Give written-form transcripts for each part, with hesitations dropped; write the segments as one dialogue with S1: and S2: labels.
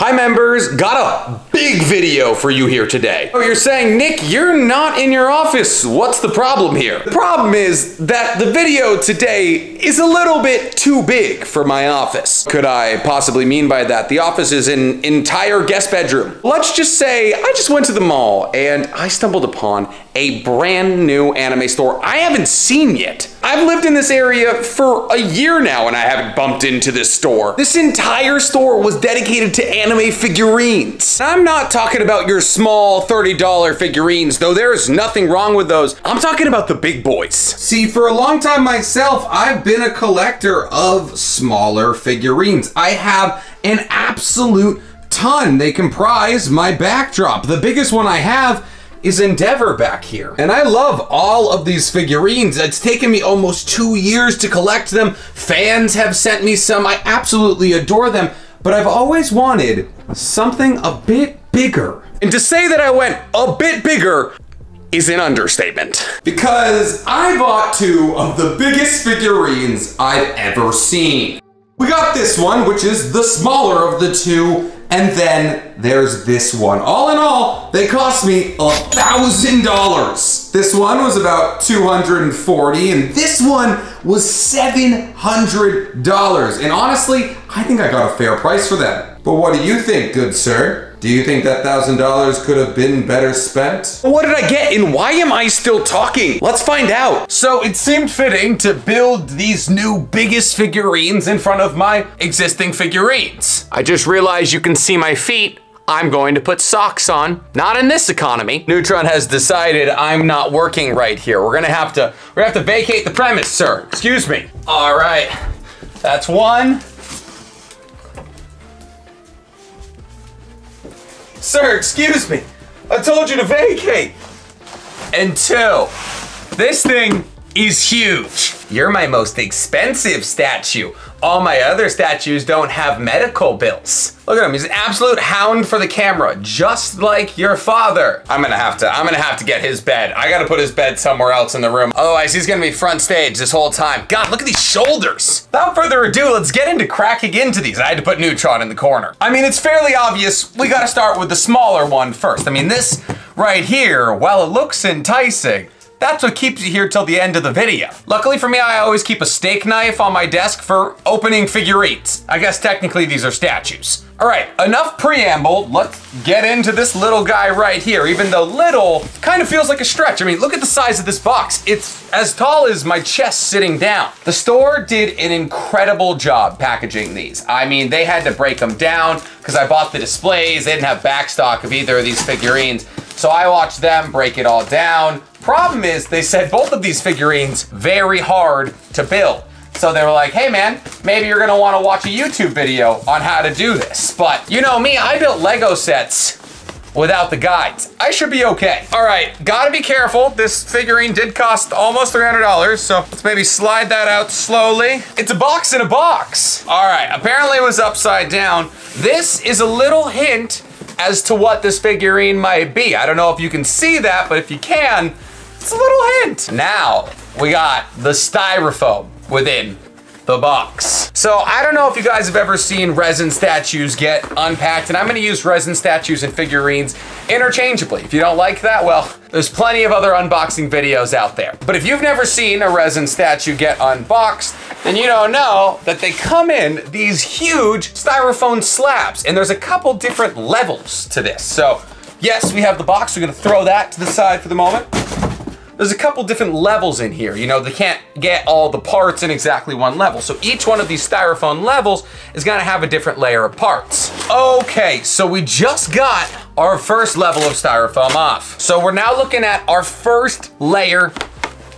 S1: Hi members, got a big video for you here today. Oh, you're saying, Nick, you're not in your office. What's the problem here? The problem is that the video today is a little bit too big for my office. Could I possibly mean by that? The office is an entire guest bedroom. Let's just say I just went to the mall and I stumbled upon a brand new anime store I haven't seen yet. I've lived in this area for a year now and I haven't bumped into this store. This entire store was dedicated to anime figurines. I'm not talking about your small $30 figurines, though there's nothing wrong with those. I'm talking about the big boys. See, for a long time myself, I've been a collector of smaller figurines. I have an absolute ton. They comprise my backdrop. The biggest one I have is Endeavor back here. And I love all of these figurines. It's taken me almost 2 years to collect them. Fans have sent me some. I absolutely adore them, but I've always wanted something a bit bigger. And to say that I went a bit bigger is an understatement. Because I bought 2 of the biggest figurines I've ever seen. We got this one, which is the smaller of the 2, and then there's this one. All in all, they cost me $1,000. This one was about $240, and this one was $700. And honestly, I think I got a fair price for them. But what do you think, good sir? Do you think that $1,000 could have been better spent? What did I get and why am I still talking? Let's find out. So it seemed fitting to build these new biggest figurines in front of my existing figurines. I just realized you can see my feet. I'm going to put socks on. Not in this economy. Neutron has decided I'm not working right here. We're gonna have to vacate the premise, sir. Excuse me. All right, that's one. Sir, excuse me. I told you to vacate. And 2, this thing is huge. You're my most expensive statue. All my other statues don't have medical bills. Look at him, he's an absolute hound for the camera, just like your father. I'm gonna have to get his bed. I gotta put his bed somewhere else in the room. Otherwise, he's gonna be front stage this whole time. God, look at these shoulders. Without further ado, let's get into cracking into these. I had to put Neutron in the corner. I mean, it's fairly obvious. We gotta start with the smaller one first. I mean, this right here, while it looks enticing, that's what keeps you here till the end of the video. Luckily for me, I always keep a steak knife on my desk for opening figurines. I guess technically these are statues. All right, enough preamble. Let's get into this little guy right here. Even though little kind of feels like a stretch. I mean, look at the size of this box. It's as tall as my chest sitting down. The store did an incredible job packaging these. I mean, they had to break them down because I bought the displays. They didn't have backstock of either of these figurines. So I watched them break it all down. Problem is, they said both of these figurines very hard to build. So they were like, hey man, maybe you're gonna wanna watch a YouTube video on how to do this. But you know me, I built Lego sets without the guides. I should be okay. All right, gotta be careful. This figurine did cost almost $300, so let's maybe slide that out slowly. It's a box in a box. All right, apparently it was upside down. This is a little hint as to what this figurine might be. I don't know if you can see that, but if you can, it's a little hint. Now, we got the styrofoam within the box. So I don't know if you guys have ever seen resin statues get unpacked, and I'm gonna use resin statues and figurines interchangeably. If you don't like that, well, there's plenty of other unboxing videos out there. But if you've never seen a resin statue get unboxed, then you don't know that they come in these huge styrofoam slabs, and there's a couple different levels to this. So yes, we have the box. We're gonna throw that to the side for the moment. There's a couple different levels in here. You know, they can't get all the parts in exactly one level. So each one of these styrofoam levels is gonna have a different layer of parts. Okay, so we just got our first level of styrofoam off. So we're now looking at our first layer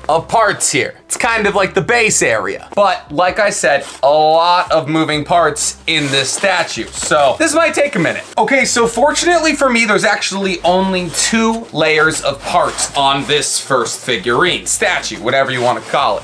S1: of parts here. It's kind of like the base area. But like I said, a lot of moving parts in this statue. So this might take a minute. Okay, so fortunately for me, there's actually only 2 layers of parts on this first figurine, statue, whatever you want to call it.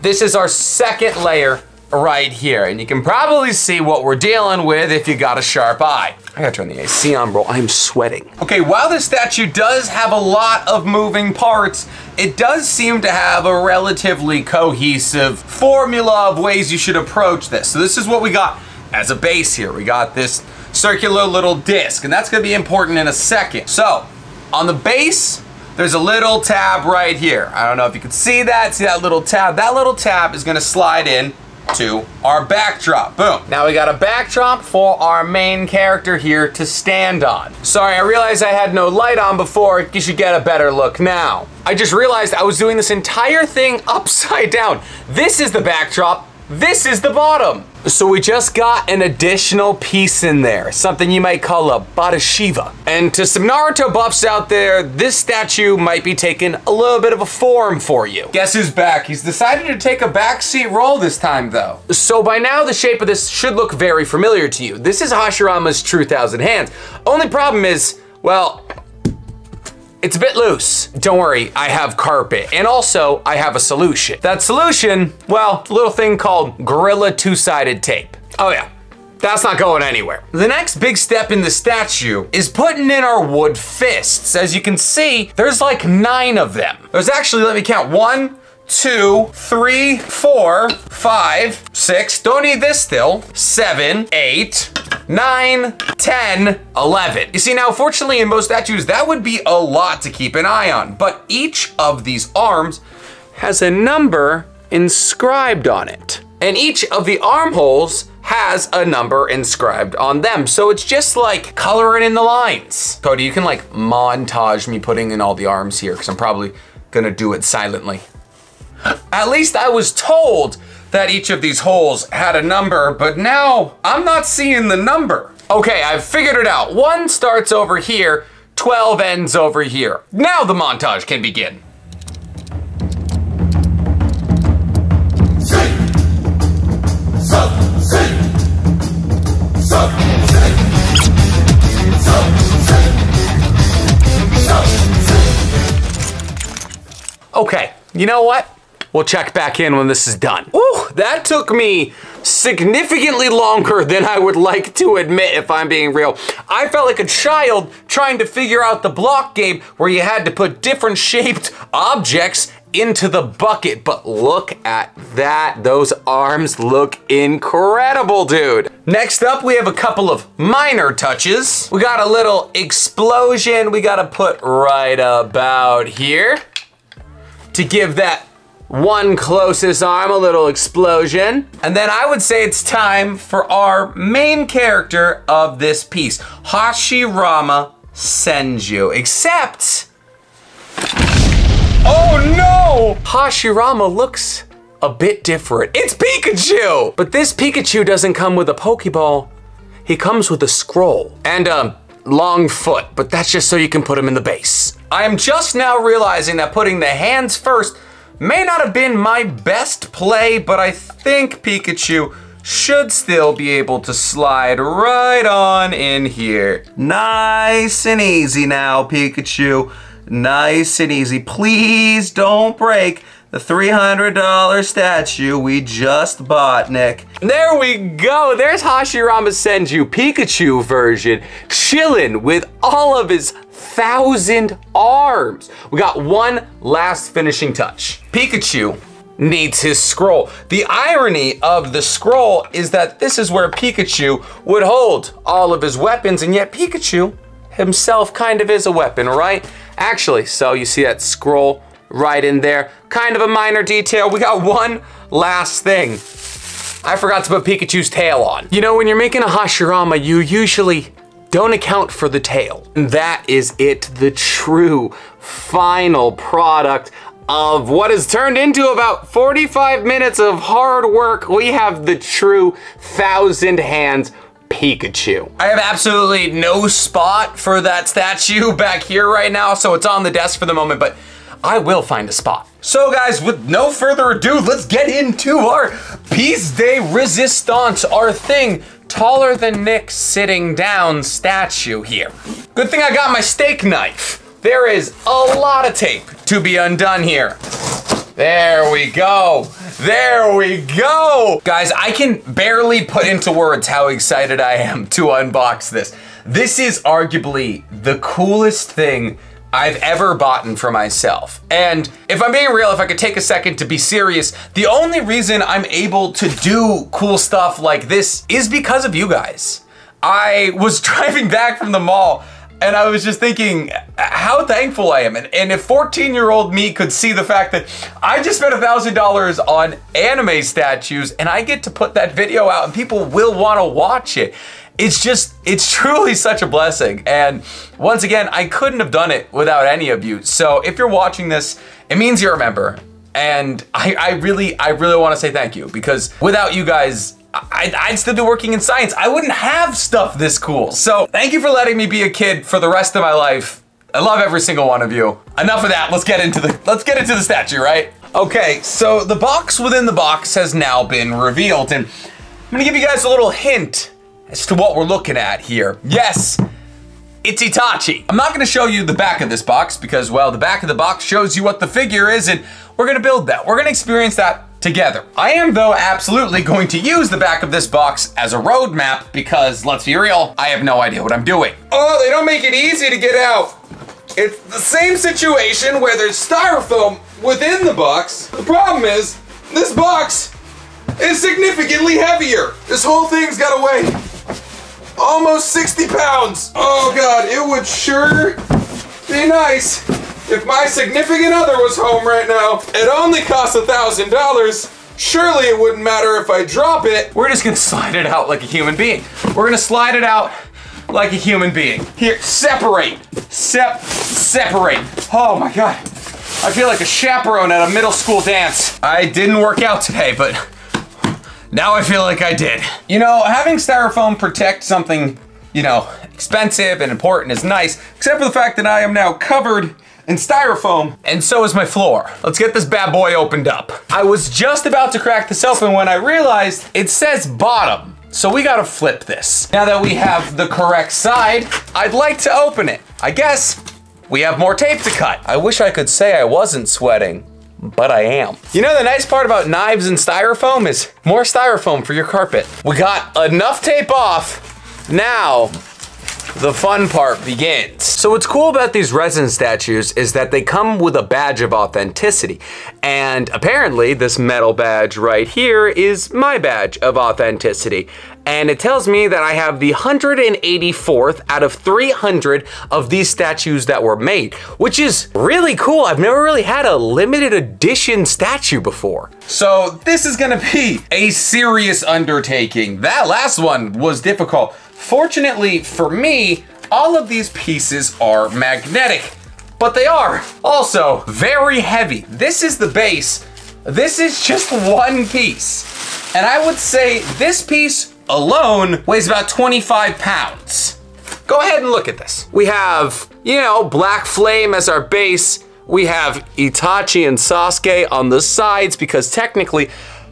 S1: This is our second layer right here. And you can probably see what we're dealing with if you got a sharp eye. I gotta turn the AC on, bro. I'm sweating. Okay, while this statue does have a lot of moving parts, it does seem to have a relatively cohesive formula of ways you should approach this. So this is what we got as a base here. We got this circular little disc, and that's gonna be important in a second. So, on the base, there's a little tab right here. I don't know if you can see that. See that little tab? That little tab is gonna slide in to our backdrop. Boom. Now we got a backdrop for our main character here to stand on. Sorry, I realized I had no light on before. You should get a better look now. I just realized I was doing this entire thing upside down. This is the backdrop. This is the bottom. So we just got an additional piece in there, something you might call a Bata Shiva. And to some Naruto buffs out there, this statue might be taking a little bit of a form for you. Guess who's back? He's decided to take a backseat role this time though. So by now the shape of this should look very familiar to you. This is Hashirama's True Thousand Hands. Only problem is, well, it's a bit loose. Don't worry, I have carpet. And also, I have a solution. That solution, well, a little thing called Gorilla Two-Sided Tape. Oh yeah, that's not going anywhere. The next big step in the statue is putting in our wood fists. As you can see, there's like 9 of them. There's actually, let me count, 1, 2, 3, 4, 5, 6, don't need this still, 7, 8, 9, 10, 11. You see now, fortunately in most statues, that would be a lot to keep an eye on, but each of these arms has a number inscribed on it. And each of the armholes has a number inscribed on them. So it's just like coloring in the lines. Cody, you can like montage me putting in all the arms here, because I'm probably gonna do it silently. At least I was told that each of these holes had a number, but now I'm not seeing the number. Okay, I've figured it out. 1 starts over here, 12 ends over here. Now the montage can begin. Okay, you know what? We'll check back in when this is done. Ooh, that took me significantly longer than I would like to admit, if I'm being real. I felt like a child trying to figure out the block game where you had to put different shaped objects into the bucket, but look at that. Those arms look incredible, dude. Next up, we have a couple of minor touches. We got a little explosion we gotta put right about here to give that one closest arm a little explosion. And then I would say it's time for our main character of this piece, Hashirama Senju, except, oh no! Hashirama looks a bit different. It's Pikachu! But this Pikachu doesn't come with a Pokeball. He comes with a scroll and a long foot, but that's just so you can put him in the base. I am just now realizing that putting the hands first may not have been my best play, but I think Pikachu should still be able to slide right on in here. Nice and easy now, Pikachu. Nice and easy. Please don't break the $300 statue we just bought, Nick. There we go. There's Hashirama Senju Pikachu version, chilling with all of his 1,000 arms. We got one last finishing touch. Pikachu needs his scroll. The irony of the scroll is that this is where Pikachu would hold all of his weapons, and yet Pikachu himself kind of is a weapon, right? Actually, so you see that scroll right in there. Kind of a minor detail. We got one last thing. I forgot to put Pikachu's tail on. You know, when you're making a Hashirama, you usually don't account for the tail. And that is it, the true final product of what has turned into about 45 minutes of hard work. We have the true 1,000 hands Pikachu. I have absolutely no spot for that statue back here right now, so it's on the desk for the moment, but I will find a spot. So guys, with no further ado, let's get into our piece de resistance, our thing taller than Nick sitting down statue here. Good thing I got my steak knife. There is a lot of tape to be undone here. There we go. There we go. Guys, I can barely put into words how excited I am to unbox this. This is arguably the coolest thing I've ever bought for myself. And if I'm being real, if I could take a second to be serious, the only reason I'm able to do cool stuff like this is because of you guys. I was driving back from the mall and I was just thinking how thankful I am. And if 14-year-old me could see the fact that I just spent $1,000 on anime statues and I get to put that video out and people will want to watch it. It's truly such a blessing. And once again, I couldn't have done it without any of you. So if you're watching this, it means you're a member. And I really want to say thank you, because without you guys, I'd still be working in science. I wouldn't have stuff this cool. So thank you for letting me be a kid for the rest of my life. I love every single one of you. Enough of that, let's get into the statue, right? Okay, so the box within the box has now been revealed, and I'm gonna give you guys a little hint as to what we're looking at here. Yes, it's Itachi. I'm not gonna show you the back of this box because, well, the back of the box shows you what the figure is, and we're gonna build that. We're gonna experience that together. I am, though, absolutely going to use the back of this box as a roadmap because, let's be real, I have no idea what I'm doing. Oh, they don't make it easy to get out. It's the same situation where there's styrofoam within the box. The problem is, this box is significantly heavier. This whole thing's gotta weigh almost 60 pounds. Oh God, it would sure be nice if my significant other was home right now. It only costs $1,000. Surely it wouldn't matter if I drop it. We're just gonna slide it out like a human being. We're gonna slide it out like a human being. Here, separate. Separate. Oh my God. I feel like a chaperone at a middle school dance. I didn't work out today, but now I feel like I did. You know, having styrofoam protect something, you know, expensive and important is nice, except for the fact that I am now covered in styrofoam, and so is my floor. Let's get this bad boy opened up. I was just about to crack this open when I realized it says bottom, so we gotta flip this. Now that we have the correct side, I'd like to open it. I guess we have more tape to cut. I wish I could say I wasn't sweating, but I am. You know, the nice part about knives and styrofoam is more styrofoam for your carpet. We got enough tape off. Now, the fun part begins. So what's cool about these resin statues is that they come with a badge of authenticity. And apparently this metal badge right here is my badge of authenticity. And it tells me that I have the 184th out of 300 of these statues that were made, which is really cool. I've never really had a limited edition statue before. So this is gonna be a serious undertaking. That last one was difficult. Fortunately for me, all of these pieces are magnetic, but they are also very heavy. This is the base. This is just one piece. And I would say this piece alone weighs about 25 pounds. Go ahead and look at this. We have, you know, Black Flame as our base. We have Itachi and Sasuke on the sides because technically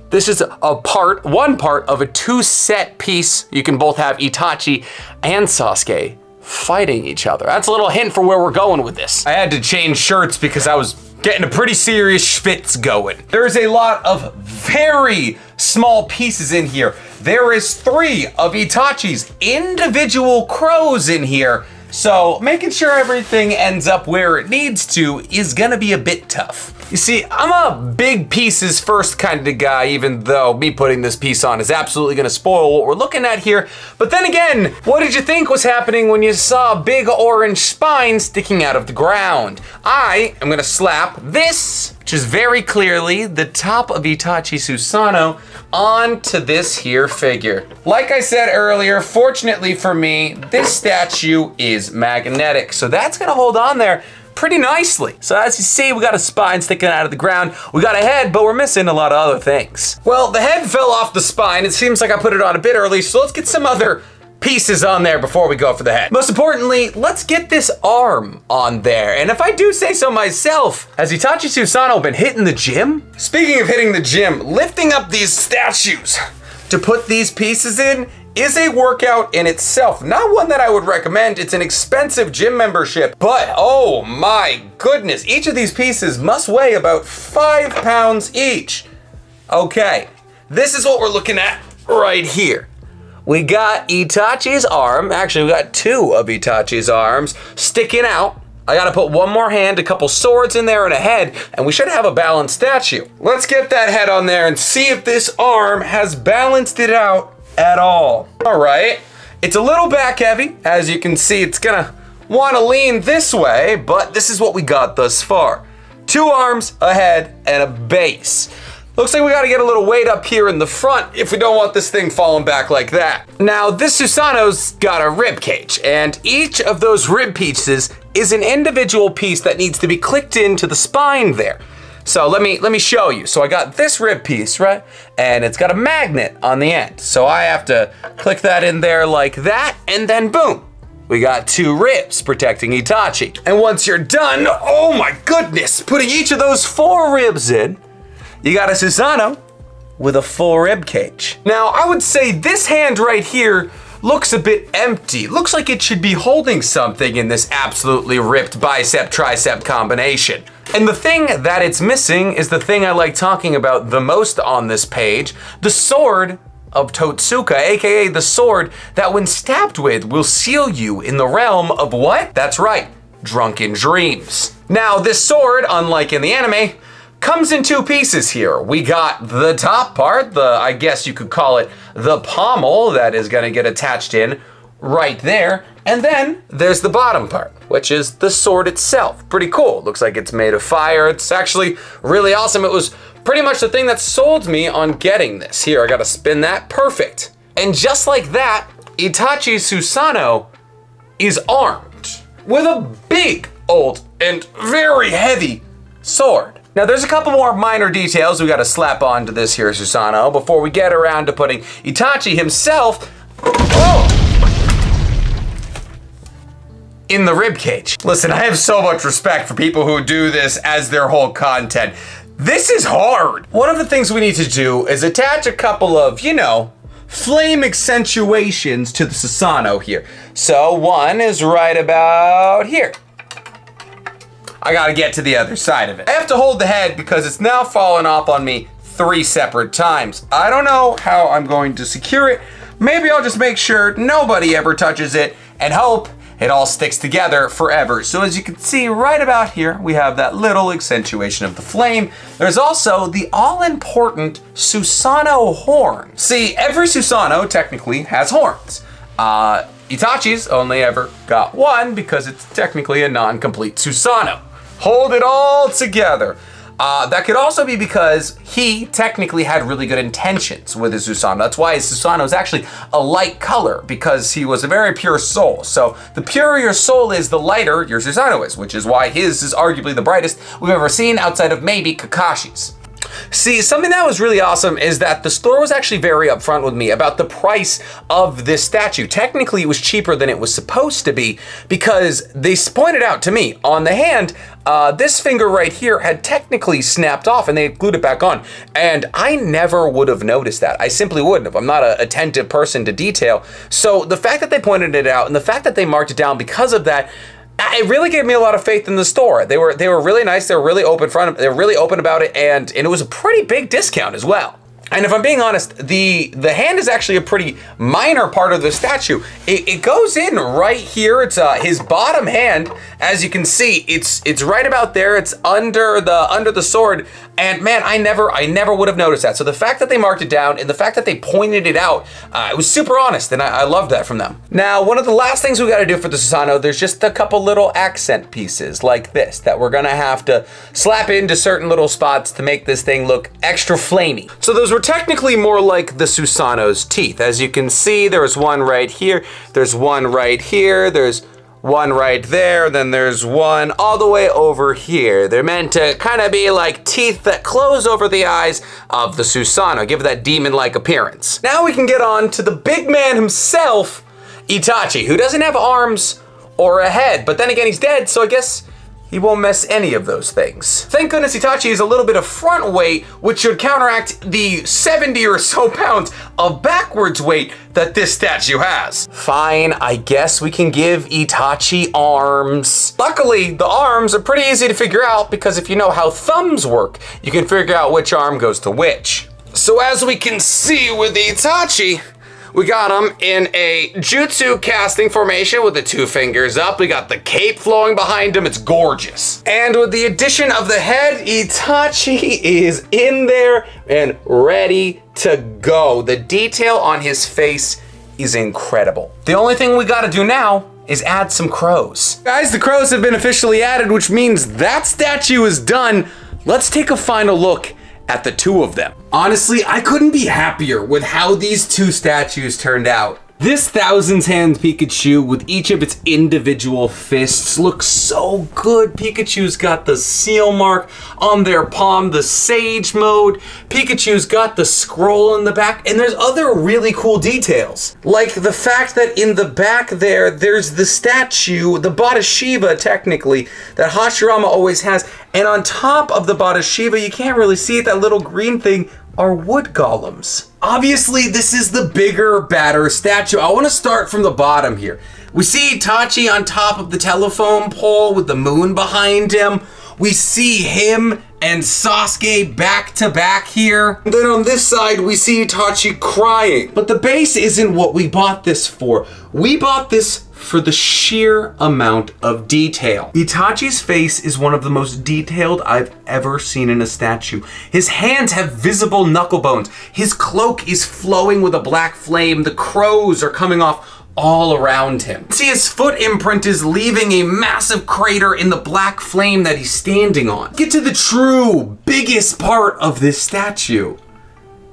S1: this is one part of a two-set piece. You can both have Itachi and Sasuke fighting each other. That's a little hint for where we're going with this. I had to change shirts because I was getting a pretty serious schwitz going. There's a lot of very small pieces in here. There is 3 of Itachi's individual crows in here. So making sure everything ends up where it needs to is gonna be a bit tough. You see, I'm a big pieces first kind of guy, even though me putting this piece on is absolutely gonna spoil what we're looking at here. But then again, what did you think was happening when you saw a big orange spine sticking out of the ground? I am gonna slap this, which is very clearly the top of Itachi Susanoo, onto this here figure. Like I said earlier, fortunately for me, this statue is magnetic, so that's gonna hold on there pretty nicely. So as you see, we got a spine sticking out of the ground. We got a head, but we're missing a lot of other things. Well, the head fell off the spine. It seems like I put it on a bit early, so let's get some other pieces on there before we go for the head. Most importantly, let's get this arm on there. And if I do say so myself, has Itachi Susanoo been hitting the gym? Speaking of hitting the gym, lifting up these statues to put these pieces in is a workout in itself. Not one that I would recommend. It's an expensive gym membership, but oh my goodness, each of these pieces must weigh about 5 pounds each. Okay, this is what we're looking at right here. We got Itachi's arm. Actually, we got 2 of Itachi's arms sticking out. I gotta put one more hand, a couple swords in there, and a head, and we should have a balanced statue. Let's get that head on there and see if this arm has balanced it out at all. All right, It's a little back heavy. As you can see, it's gonna wanna lean this way, but this is what we got thus far. 2 arms, a head, and a base. Looks like we gotta get a little weight up here in the front if we don't want this thing falling back like that. Now, this Susanoo's got a rib cage, and each of those rib pieces is an individual piece that needs to be clicked into the spine there. So let me show you. So I got this rib piece, right? And it's got a magnet on the end. So I have to click that in there like that, and then boom. We got 2 ribs protecting Itachi. And once you're done, oh my goodness, putting each of those 4 ribs in, you got a Susanoo with a full rib cage. Now, I would say this hand right here looks a bit empty. Looks like it should be holding something in this absolutely ripped bicep-tricep combination. And the thing that it's missing is the thing I like talking about the most on this page, the sword of Totsuka, aka the sword that when stabbed with will seal you in the realm of what? That's right, drunken dreams. Now, this sword, unlike in the anime, comes in 2 pieces here. We got the top part, I guess you could call it the pommel that is gonna get attached in right there. And then there's the bottom part, which is the sword itself. Pretty cool. Looks like it's made of fire. It's actually really awesome. It was pretty much the thing that sold me on getting this. Here, I gotta spin that. Perfect. And just like that, Itachi Susanoo is armed with a big, old, and very heavy sword. Now, there's a couple more minor details we gotta slap onto this here Susanoo before we get around to putting Itachi himself in the ribcage. Listen, I have so much respect for people who do this as their whole content. This is hard. One of the things we need to do is attach a couple of, you know, flame accentuations to the Susanoo here. So one is right about here. I gotta get to the other side of it. I have to hold the head because it's now fallen off on me 3 separate times. I don't know how I'm going to secure it. Maybe I'll just make sure nobody ever touches it and hope it all sticks together forever. So as you can see right about here, we have that little accentuation of the flame. There's also the all-important Susanoo horn. See, every Susanoo technically has horns. Itachi's only ever got 1 because it's technically a non-complete Susanoo. Hold it all together. That could also be because he technically had really good intentions with his Susanoo. That's why his Susanoo is actually a light color, because he was a very pure soul. So the purer your soul is, the lighter your Susanoo is, which is why his is arguably the brightest we've ever seen outside of maybe Kakashi's. See, something that was really awesome is that the store was actually very upfront with me about the price of this statue. Technically, it was cheaper than it was supposed to be because they pointed out to me on the hand, this finger right here had technically snapped off and they glued it back on. And I never would have noticed that. I simply wouldn't have. I'm not an attentive person to detail. So the fact that they pointed it out and the fact that they marked it down because of that, it really gave me a lot of faith in the store. They were really nice. They were really open they were really open about it, and it was a pretty big discount as well. And if I'm being honest, the hand is actually a pretty minor part of the statue. It goes in right here. It's his bottom hand. As you can see, it's right about there. It's under the sword. And man, I never would have noticed that. So the fact that they marked it down and the fact that they pointed it out, it was super honest, and I loved that from them. Now, one of the last things we got to do for the Susanoo, there's just a couple little accent pieces like this that we're gonna have to slap into certain little spots to make this thing look extra flamey. So those were technically more like the Susanoo's teeth. As you can see, there's one right here, there's one right here, there's one right there, then there's one all the way over here. They're meant to kind of be like teeth that close over the eyes of the Susanoo, give it that demon-like appearance. Now we can get on to the big man himself, Itachi, who doesn't have arms or a head, but then again, he's dead, so I guess he won't mess any of those things. Thank goodness Itachi is a little bit of front weight, which should counteract the 70 or so pounds of backwards weight that this statue has. Fine, I guess we can give Itachi arms. Luckily, the arms are pretty easy to figure out because if you know how thumbs work, you can figure out which arm goes to which. So as we can see with Itachi, we got him in a jutsu casting formation with the 2 fingers up. We got the cape flowing behind him. It's gorgeous. And with the addition of the head, Itachi is in there and ready to go. The detail on his face is incredible. The only thing we gotta do now is add some crows. Guys, the crows have been officially added, which means that statue is done. Let's take a final look at the two of them. Honestly, I couldn't be happier with how these two statues turned out. This Thousand's Hand Pikachu with each of its individual fists looks so good. Pikachu's got the seal mark on their palm, the Sage Mode. Pikachu's got the scroll in the back, and there's other really cool details. Like the fact that in the back there's the statue, the Bada Shiva technically, that Hashirama always has. And on top of the Bada Shiva, you can't really see it, that little green thing, are wood golems. Obviously, this is the bigger, badder statue. I want to start from the bottom here. We see Itachi on top of the telephone pole with the moon behind him. We see him and Sasuke back to back here. And then on this side, we see Itachi crying. But the base isn't what we bought this for. We bought this for the sheer amount of detail. Itachi's face is one of the most detailed I've ever seen in a statue. His hands have visible knuckle bones. His cloak is flowing with a black flame. The crows are coming off all around him. See, his foot imprint is leaving a massive crater in the black flame that he's standing on. Get to the true biggest part of this statue.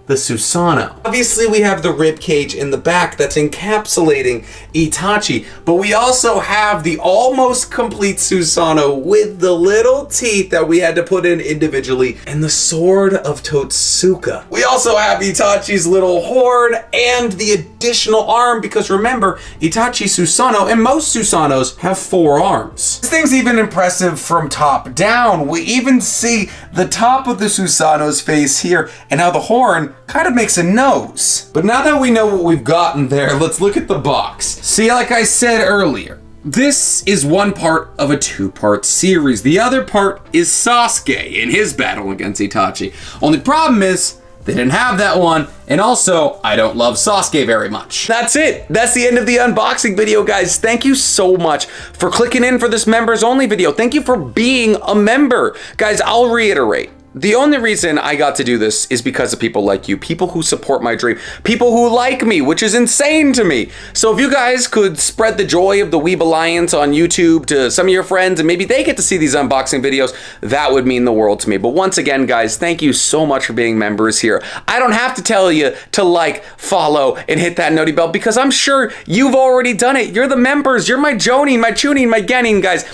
S1: The Susanoo. Obviously, we have the rib cage in the back that's encapsulating Itachi, but we also have the almost complete Susanoo with the little teeth that we had to put in individually, and the sword of Totsuka. We also have Itachi's little horn and the additional arm, because remember, Itachi Susanoo and most Susanoos have 4 arms. This thing's even impressive from top down. We even see the top of the Susanoo's face here, and how the horn kind of makes a nose. But now that we know what we've gotten there, let's look at the box. See, like I said earlier, this is one part of a 2-part series. The other part is Sasuke in his battle against Itachi. Only problem is, they didn't have that one, and also, I don't love Sasuke very much. That's it. That's the end of the unboxing video, guys. Thank you so much for clicking in for this members only video. Thank you for being a member. Guys, I'll reiterate. The only reason I got to do this is because of people like you, people who support my dream, people who like me, which is insane to me. So if you guys could spread the joy of the Weeb Alliance on YouTube to some of your friends, and maybe they get to see these unboxing videos, that would mean the world to me. But once again, guys, thank you so much for being members here. I don't have to tell you to like, follow, and hit that noti bell, because I'm sure you've already done it. You're the members. You're my Jonin, my Chunin, my Genin, guys.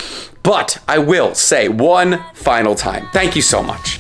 S1: But I will say one final time, thank you so much.